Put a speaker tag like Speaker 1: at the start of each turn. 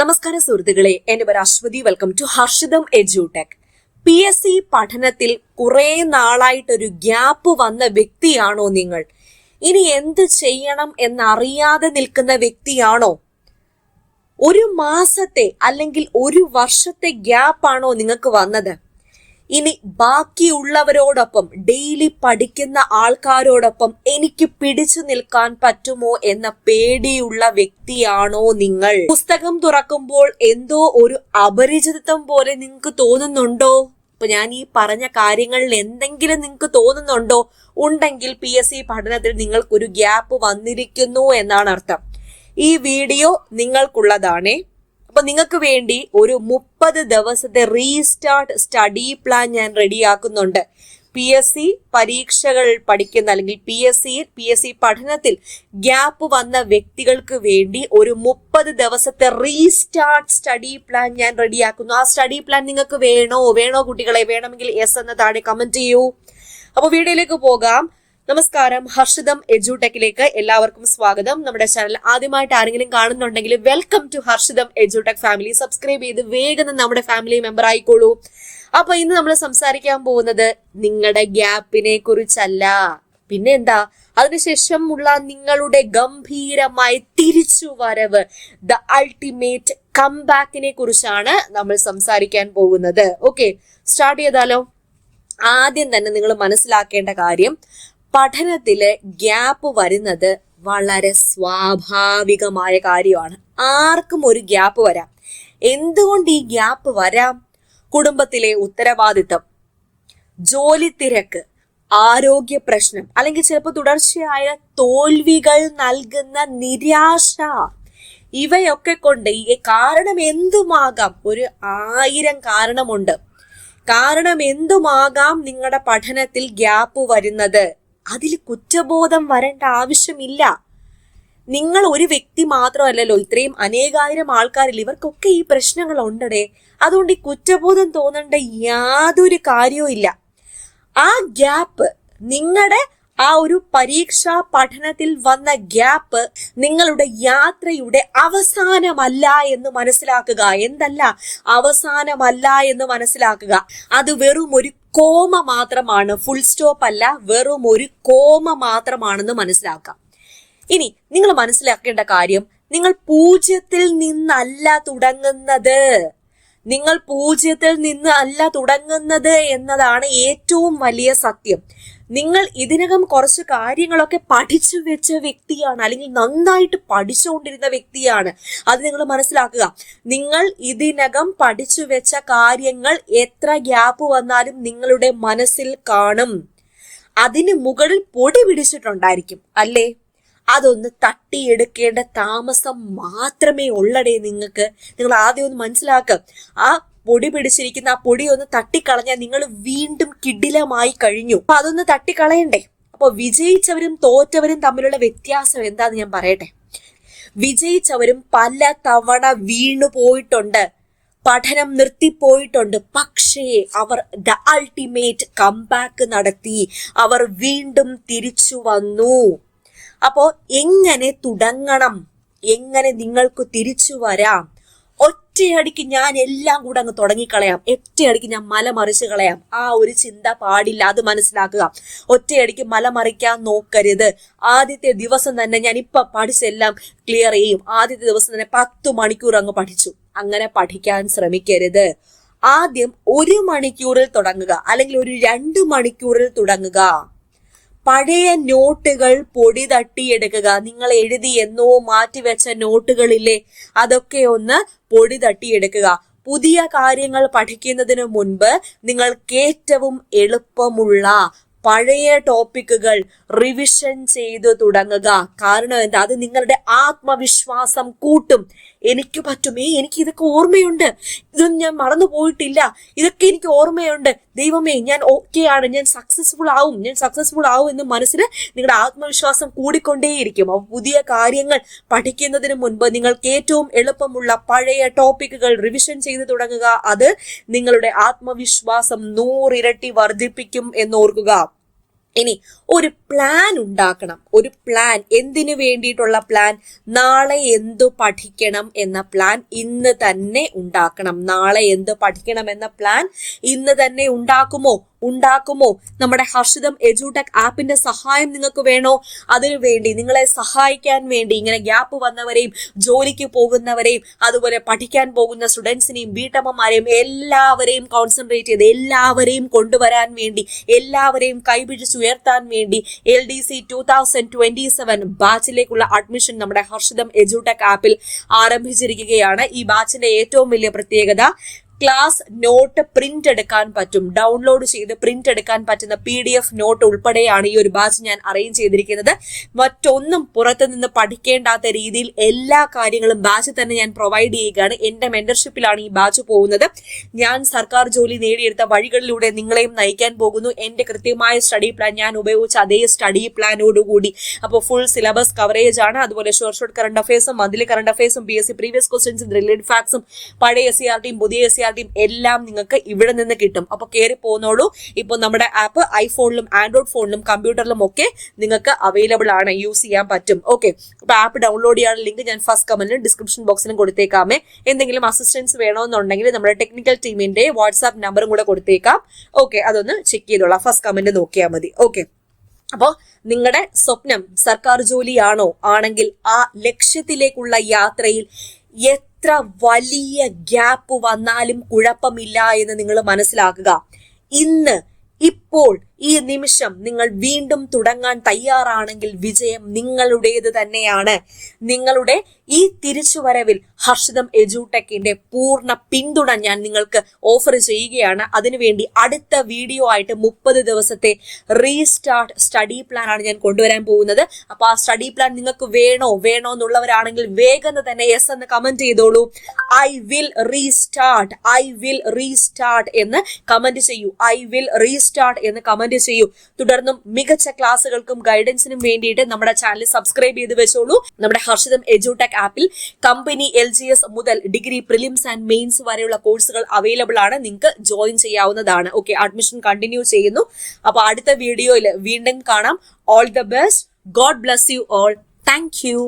Speaker 1: നമസ്കാരം സുഹൃത്തുക്കളെ, എന്റെ പേര് Aswathy. Welcome to Harshitham Edutech. PSC പഠനത്തിൽ കുറെ നാളായിട്ടൊരു ഗ്യാപ്പ് വന്ന വ്യക്തിയാണോ നിങ്ങൾ? ഇനി എന്ത് ചെയ്യണം എന്നറിയാതെ നിൽക്കുന്ന വ്യക്തിയാണോ? ഒരു മാസത്തെ അല്ലെങ്കിൽ ഒരു വർഷത്തെ ഗ്യാപ്പാണോ നിങ്ങൾക്ക് വന്നത്? ഇനി ബാക്കിയുള്ളവരോടൊപ്പം ഡെയിലി പഠിക്കുന്ന ആൾക്കാരോടൊപ്പം എനിക്ക് പിടിച്ചു നിൽക്കാൻ പറ്റുമോ എന്ന പേടിയുള്ള വ്യക്തിയാണോ നിങ്ങൾ? പുസ്തകം തുറക്കുമ്പോൾ എന്തോ ഒരു അപരിചിതത്വം പോലെ നിങ്ങൾക്ക് തോന്നുന്നുണ്ടോ? ഇപ്പൊ ഞാൻ ഈ പറഞ്ഞ കാര്യങ്ങളിൽ എന്തെങ്കിലും നിങ്ങൾക്ക് തോന്നുന്നുണ്ടോ? ഉണ്ടെങ്കിൽ PSC പഠനത്തിൽ നിങ്ങൾക്കൊരു ഗ്യാപ്പ് വന്നിരിക്കുന്നു എന്നാണ് അർത്ഥം. ഈ വീഡിയോ നിങ്ങൾക്കുള്ളതാണേ. അപ്പൊ നിങ്ങൾക്ക് വേണ്ടി ഒരു 30 ദിവസത്തെ റീസ്റ്റാർട്ട് സ്റ്റഡി പ്ലാൻ ഞാൻ റെഡിയാക്കുന്നുണ്ട്. PSC പരീക്ഷകൾ പഠിക്കുന്ന അല്ലെങ്കിൽ PSC പഠനത്തിൽ ഗ്യാപ്പ് വന്ന വ്യക്തികൾക്ക് വേണ്ടി ഒരു 30 ദിവസത്തെ റീസ്റ്റാർട്ട് സ്റ്റഡി പ്ലാൻ ഞാൻ റെഡിയാക്കുന്നു. ആ സ്റ്റഡി പ്ലാൻ നിങ്ങൾക്ക് വേണോ കുട്ടികളെ? വേണമെങ്കിൽ യെസ് എന്ന് താഴെ കമന്റ് ചെയ്യൂ. അപ്പൊ വീഡിയോയിലേക്ക് പോകാം. നമസ്കാരം, ഹർഷിതം എഡ്യൂടെക്കിലേക്ക് എല്ലാവർക്കും സ്വാഗതം. നമ്മുടെ ചാനൽ ആദ്യമായിട്ട് ആരെങ്കിലും കാണുന്നുണ്ടെങ്കിൽ welcome to Harshitham Edutech family. Subscribe ചെയ്ത് വേഗം നമ്മുടെ ഫാമിലി മെമ്പർ ആയിക്കോളൂ. അപ്പൊ ഇന്ന് നമ്മൾ സംസാരിക്കാൻ പോകുന്നത് നിങ്ങളുടെ ഗ്യാപ്പിനെ കുറിച്ചല്ല, പിന്നെ എന്താ, അതിനുശേഷമുള്ള നിങ്ങളുടെ ഗംഭീരമായ തിരിച്ചുവരവ്, ദ അൾട്ടിമേറ്റ് കംബാക്കിനെ കുറിച്ചാണ് നമ്മൾ സംസാരിക്കാൻ പോകുന്നത്. ഓക്കെ, സ്റ്റാർട്ട് ചെയ്താലോ? ആദ്യം തന്നെ നിങ്ങൾ മനസ്സിലാക്കേണ്ട കാര്യം, പഠനത്തില് ഗ്യാപ്പ് വരുന്നത് വളരെ സ്വാഭാവികമായ കാര്യമാണ്. ആർക്കും ഒരു ഗ്യാപ്പ് വരാം. എന്തുകൊണ്ട് ഈ ഗ്യാപ്പ് വരാം? കുടുംബത്തിലെ ഉത്തരവാദിത്തം, ജോലി തിരക്ക്, ആരോഗ്യ പ്രശ്നം, അല്ലെങ്കിൽ ചിലപ്പോൾ തുടർച്ചയായ തോൽവികൾ നൽകുന്ന നിരാശ, ഇവയൊക്കെ കൊണ്ട് ഈ കാരണം എന്തുമാകാം. ഒരു 1000 കാരണമുണ്ട്. കാരണം എന്തുമാകാം നിങ്ങളുടെ പഠനത്തിൽ ഗ്യാപ്പ് വരുന്നത്. അതിൽ കുറ്റബോധം വരേണ്ട ആവശ്യമില്ല. നിങ്ങൾ ഒരു വ്യക്തി മാത്രമല്ലല്ലോ, ഇത്രയും അനേകായിരം ആൾക്കാരിൽ ഇവർക്കൊക്കെ ഈ പ്രശ്നങ്ങൾ ഉണ്ടടേ. അതുകൊണ്ട് ഈ കുറ്റബോധം തോന്നേണ്ട യാതൊരു കാര്യവും ഇല്ല. ആ ഗ്യാപ്പ്, നിങ്ങളുടെ ആ ഒരു പരീക്ഷാ പഠനത്തിൽ വന്ന ഗ്യാപ്പ് നിങ്ങളുടെ യാത്രയുടെ അവസാനമല്ല എന്ന് മനസ്സിലാക്കുക. എന്തല്ല അവസാനമല്ല എന്ന് മനസ്സിലാക്കുക. അത് വെറും ഒരു കോമ മാത്രമാണ്, ഫുൾ സ്റ്റോപ്പ് അല്ല, വെറും ഒരു കോമ മാത്രമാണെന്ന് മനസ്സിലാക്കാം. ഇനി നിങ്ങൾ മനസ്സിലാക്കേണ്ട കാര്യം, നിങ്ങൾ 0-ൽ നിന്നല്ല തുടങ്ങുന്നത്. നിങ്ങൾ 0-ൽ നിന്ന് അല്ല തുടങ്ങുന്നത് എന്നതാണ് ഏറ്റവും വലിയ സത്യം. നിങ്ങൾ ഇതിനകം കുറച്ച് കാര്യങ്ങളൊക്കെ പഠിച്ചു വെച്ച വ്യക്തിയാണ്, അല്ലെങ്കിൽ നന്നായിട്ട് പഠിച്ചുകൊണ്ടിരുന്ന വ്യക്തിയാണ്. അത് നിങ്ങൾ മനസ്സിലാക്കുക. നിങ്ങൾ ഇതിനകം പഠിച്ചു വെച്ച കാര്യങ്ങൾ എത്ര ഗ്യാപ്പ് വന്നാലും നിങ്ങളുടെ മനസ്സിൽ കാണും. അതിന് മുകളിൽ പൊടി പിടിച്ചിട്ടുണ്ടായിരിക്കും, അല്ലേ? അതൊന്ന് തട്ടിയെടുക്കേണ്ട താമസം മാത്രമേ ഉള്ളടേ നിങ്ങൾക്ക്. നിങ്ങൾ ആദ്യം ഒന്ന് മനസ്സിലാക്കുക. ആ പൊടി പിടിച്ചിരിക്കുന്ന ആ പൊടി ഒന്ന് തട്ടിക്കളഞ്ഞാൽ നിങ്ങൾ വീണ്ടും കിടിലമായി കഴിഞ്ഞു. അപ്പൊ അതൊന്ന് തട്ടിക്കളയണ്ടേ? അപ്പൊ വിജയിച്ചവരും തോറ്റവരും തമ്മിലുള്ള വ്യത്യാസം എന്താന്ന് ഞാൻ പറയട്ടെ. വിജയിച്ചവരും പല തവണ വീണു പോയിട്ടുണ്ട്, പഠനം നിർത്തിപ്പോയിട്ടുണ്ട്. പക്ഷേ അവർ ദ അൾട്ടിമേറ്റ് കംബാക്ക് നടത്തി, അവർ വീണ്ടും തിരിച്ചു വന്നു. അപ്പോ എങ്ങനെ തുടങ്ങണം, എങ്ങനെ നിങ്ങൾക്ക് തിരിച്ചു വരാം? ഒറ്റയടിക്ക് ഞാൻ എല്ലാം കൂടെ അങ്ങ് തുടങ്ങിക്കളയാം, ഒറ്റയടിക്ക് ഞാൻ മല മറിച്ച് കളയാം, ആ ഒരു ചിന്ത പാടില്ല. അത് മനസ്സിലാക്കുക. ഒറ്റയടിക്ക് മല മറിക്കാൻ നോക്കരുത്. ആദ്യത്തെ ദിവസം തന്നെ ഞാൻ ഇപ്പൊ പഠിച്ചെല്ലാം ക്ലിയർ ചെയ്യും, ആദ്യത്തെ ദിവസം തന്നെ 10 മണിക്കൂർ അങ്ങ് പഠിച്ചു, അങ്ങനെ പഠിക്കാൻ ശ്രമിക്കരുത്. ആദ്യം 1 മണിക്കൂറിൽ തുടങ്ങുക, അല്ലെങ്കിൽ ഒരു 2 മണിക്കൂറിൽ തുടങ്ങുക. പഴയ നോട്ടുകൾ പൊടി തട്ടിയെടുക്കുക. നിങ്ങൾ എഴുതി എന്നോ മാറ്റിവെച്ച നോട്ടുകളില്ലേ, അതൊക്കെ ഒന്ന് പൊടി തട്ടിയെടുക്കുക. പുതിയ കാര്യങ്ങൾ പഠിക്കുന്നതിന് മുൻപ് നിങ്ങൾക്ക് ഏറ്റവും എളുപ്പമുള്ള പഴയ ടോപ്പിക്കുകൾ റിവിഷൻ ചെയ്തു തുടങ്ങുക. കാരണം എന്താ? അത് നിങ്ങളുടെ ആത്മവിശ്വാസം കൂട്ടും. എനിക്ക് പറ്റുമേ, എനിക്ക് ഇതൊക്കെ ഓർമ്മയുണ്ട്, ഇതൊന്നും ഞാൻ മറന്നു പോയിട്ടില്ല, ഇതൊക്കെ എനിക്ക് ഓർമ്മയുണ്ട്, ദൈവമേ ഞാൻ ഓക്കെയാണ്, ഞാൻ സക്സസ്ഫുൾ ആവും എന്ന് മനസ്സിൽ നിങ്ങളുടെ ആത്മവിശ്വാസം കൂടിക്കൊണ്ടേയിരിക്കും. അപ്പോൾ പുതിയ കാര്യങ്ങൾ പഠിക്കുന്നതിന് മുൻപ് നിങ്ങൾക്ക് ഏറ്റവും എളുപ്പമുള്ള പഴയ ടോപ്പിക്കുകൾ റിവിഷൻ ചെയ്തു തുടങ്ങുക. അത് നിങ്ങളുടെ ആത്മവിശ്വാസം 100 ഇരട്ടി വർദ്ധിപ്പിക്കും എന്നോർക്കുക. ഇനി ഒരു പ്ലാൻ ഉണ്ടാക്കണം. ഒരു പ്ലാൻ, എന്തിനു വേണ്ടിയിട്ടുള്ള പ്ലാൻ? നാളെ എന്തു പഠിക്കണം എന്ന പ്ലാൻ ഇന്ന് തന്നെ ഉണ്ടാക്കണം. നാളെ എന്ത് പഠിക്കണം എന്ന പ്ലാൻ ഇന്ന് തന്നെ ഉണ്ടാക്കുമോ? നമ്മുടെ ഹർഷിതം എഡ്യൂടെക് ആപ്പിന്റെ സഹായം നിങ്ങൾക്ക് വേണോ? അതിനുവേണ്ടി, നിങ്ങളെ സഹായിക്കാൻ വേണ്ടി, ഇങ്ങനെ ഗ്യാപ്പ് വന്നവരെയും ജോലിക്ക് പോകുന്നവരെയും അതുപോലെ പഠിക്കാൻ പോകുന്ന സ്റ്റുഡൻസിനെയും വീട്ടമ്മമാരെയും എല്ലാവരെയും കോൺസെൻട്രേറ്റ് ചെയ്ത് എല്ലാവരെയും കൊണ്ടുവരാൻ വേണ്ടി, എല്ലാവരെയും കൈപിടിച്ചുയർത്താൻ വേണ്ടി LDC 2027 ബാച്ചിലേക്കുള്ള അഡ്മിഷൻ നമ്മുടെ ഹർഷിതം എഡ്യൂടെക് ആപ്പിൽ ആരംഭിച്ചിരിക്കുകയാണ്. ഈ ബാച്ചിന്റെ ഏറ്റവും വലിയ പ്രത്യേകത, ക്ലാസ് നോട്ട് പ്രിന്റ് എടുക്കാൻ പറ്റും. ഡൗൺലോഡ് ചെയ്ത് പ്രിന്റ് എടുക്കാൻ പറ്റുന്ന PDF നോട്ട് ഉൾപ്പെടെയാണ് ഈ ഒരു ബാച്ച് ഞാൻ അറേഞ്ച് ചെയ്തിരിക്കുന്നത്. മറ്റൊന്നും പുറത്തു നിന്ന് പഠിക്കേണ്ടാത്ത രീതിയിൽ എല്ലാ കാര്യങ്ങളും ബാച്ച് തന്നെ ഞാൻ പ്രൊവൈഡ് ചെയ്യുകയാണ്. എന്റെ മെന്റർഷിപ്പിലാണ് ഈ ബാച്ച് പോകുന്നത്. ഞാൻ സർക്കാർ ജോലി നേടിയെടുത്ത വഴികളിലൂടെ നിങ്ങളെയും നയിക്കാൻ പോകുന്നു. എന്റെ കൃത്യമായ സ്റ്റഡി പ്ലാൻ, ഞാൻ ഉപയോഗിച്ച അതേ സ്റ്റഡി പ്ലാനോടുകൂടി. അപ്പോൾ ഫുൾ സിലബസ് കവറേജ് ആണ്. അതുപോലെ ഷോർട്ട് കറണ്ട് അഫയേഴ്സും മന്ത്ലി കറണ്ട് അഫയേഴ്സും PSC പ്രീവിയസ് ക്വസ്റ്റ്യൻസും റിലേറ്റഡ് ഫാക്ട്സും പഴയ SCRTയും പുതിയ SCRTയും എല്ലാം നിങ്ങൾക്ക് ഇവിടെ നിന്ന് കിട്ടും. അപ്പൊ കയറി പോന്നോളൂ. ഇപ്പൊ നമ്മുടെ ആപ്പ് ഐഫോണിലും ആൻഡ്രോയിഡ് ഫോണിലും കമ്പ്യൂട്ടറിലും ഒക്കെ നിങ്ങൾക്ക് അവൈലബിൾ ആണ്, യൂസ് ചെയ്യാൻ പറ്റും. ഓക്കെ, അപ്പൊ ആപ്പ് ഡൗൺലോഡ് ചെയ്യാനുള്ള ലിങ്ക് ഞാൻ ഫസ്റ്റ് കമന്റിലും ഡിസ്ക്രിപ്ഷൻ ബോക്സിലും കൊടുത്തേക്കാമേ. എന്തെങ്കിലും അസിസ്റ്റൻസ് വേണമെന്നുണ്ടെങ്കിൽ നമ്മുടെ ടെക്നിക്കൽ ടീമിന്റെ വാട്സാപ്പ് നമ്പറും കൂടെ കൊടുത്തേക്കാം. ഓക്കെ, അതൊന്ന് ചെക്ക് ചെയ്തോളാം. ഫസ്റ്റ് കമന്റ് നോക്കിയാൽ മതി. ഓക്കെ, അപ്പോ നിങ്ങളുടെ സ്വപ്നം സർക്കാർ ജോലിയാണോ? ആണെങ്കിൽ ആ ലക്ഷ്യത്തിലേക്കുള്ള യാത്രയിൽ എത്ര വലിയ ഗ്യാപ്പ് വന്നാലും കുഴപ്പമില്ല എന്ന് നിങ്ങൾ മനസ്സിലാക്കുക. ഇപ്പോൾ ഈ നിമിഷം നിങ്ങൾ വീണ്ടും തുടങ്ങാൻ തയ്യാറാണെങ്കിൽ വിജയം നിങ്ങളുടേത് തന്നെയാണ്. നിങ്ങളുടെ ഈ തിരിച്ചുവരവിൽ ഹർഷിതം എഡ്യൂടെക്കിന്റെ പൂർണ്ണ പിന്തുണ ഞാൻ നിങ്ങൾക്ക് ഓഫർ ചെയ്യുകയാണ്. അതിനുവേണ്ടി അടുത്ത വീഡിയോ ആയിട്ട് 30 ദിവസത്തെ റീസ്റ്റാർട്ട് സ്റ്റഡി പ്ലാൻ ആണ് ഞാൻ കൊണ്ടുവരാൻ പോകുന്നത്. അപ്പൊ ആ സ്റ്റഡി പ്ലാൻ നിങ്ങൾക്ക് വേണോ എന്നുള്ളവരാണെങ്കിൽ വേഗം തന്നെ യെസ് എന്ന് കമന്റ് ചെയ്തോളൂ. ഐ വിൽ റീസ്റ്റാർട്ട് എന്ന് കമന്റ് ചെയ്യൂ. ഐ വിൽ റീസ്റ്റാർട്ട് എന്ന് കമന്റ് ചെയ്യൂ. തുടർന്നും മികച്ച ക്ലാസ്സുകൾക്കും ഗൈഡൻസിനും വേണ്ടിയിട്ട് നമ്മുടെ ചാനൽ സബ്സ്ക്രൈബ് ചെയ്ത് വെച്ചോളൂ. നമ്മുടെ ഹർഷിതം എഡ്യൂടെക് ആപ്പിൽ കമ്പനി LGS മുതൽ ഡിഗ്രി പ്രിലിംസ് ആൻഡ് മെയിൻസ് വരെയുള്ള കോഴ്സുകൾ അവൈലബിൾ ആണ്. നിങ്ങൾക്ക് ജോയിൻ ചെയ്യാവുന്നതാണ്. ഓക്കെ, അഡ്മിഷൻ കണ്ടിന്യൂ ചെയ്യുന്നു. അപ്പൊ അടുത്ത വീഡിയോയിൽ വീണ്ടും കാണാം. All the best. God bless you all. Thank you.